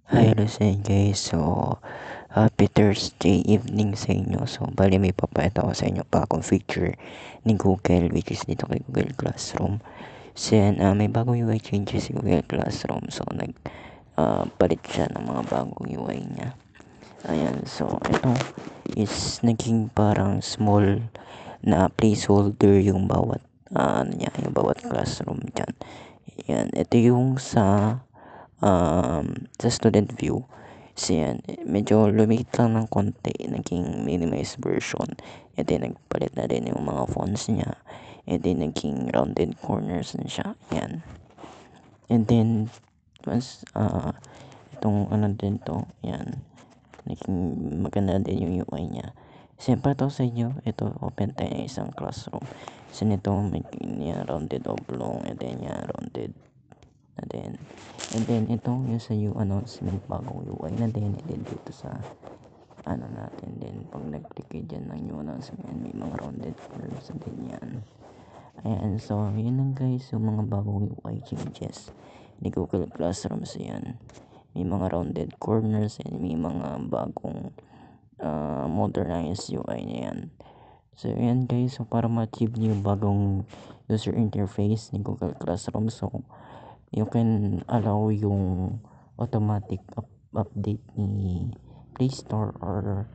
Hi, hello sa inyo guys. So, happy Thursday evening sa inyo. So, bali may papayata ko sa inyo pa akong feature ni Google, which is dito kay Google Classroom. So, yan, may bagong UI changes si Google Classroom. So, palit siya ng mga bagong UI niya. Ayan, so ito is naging parang small na placeholder yung bawat yung bawat classroom dyan. Ayan, ito yung sa student view. So yan, medyo lumit lang ng konti, naging minimized version. And then nagpalit na rin yung mga fonts niya. And then naging rounded corners na siya. Yan. And then mas itong ano din to, yan. Naging maganda din yung UI niya. Siyempre to sa inyo, ito open tayo ng isang classroom. So nito may rounded oblong, and then rounded and then ito yung sa new announcement bagong UI na din, and then dito sa natin din pag nag-click kayo dyan ng new announcement may mga rounded corners na din yan. Ayan, so yun lang guys yung mga bagong UI changes ni Google Classroom. So yan, may mga rounded corners and may mga bagong modernized UI na yan. So yan guys, so para ma-achieve niyo yung bagong user interface ni Google Classroom, so you can allow yung automatic update ni Play Store or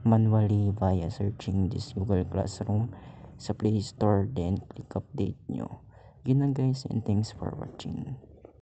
manually via searching this Google Classroom sa Play Store, then click update nyo. Yun lang guys, and thanks for watching.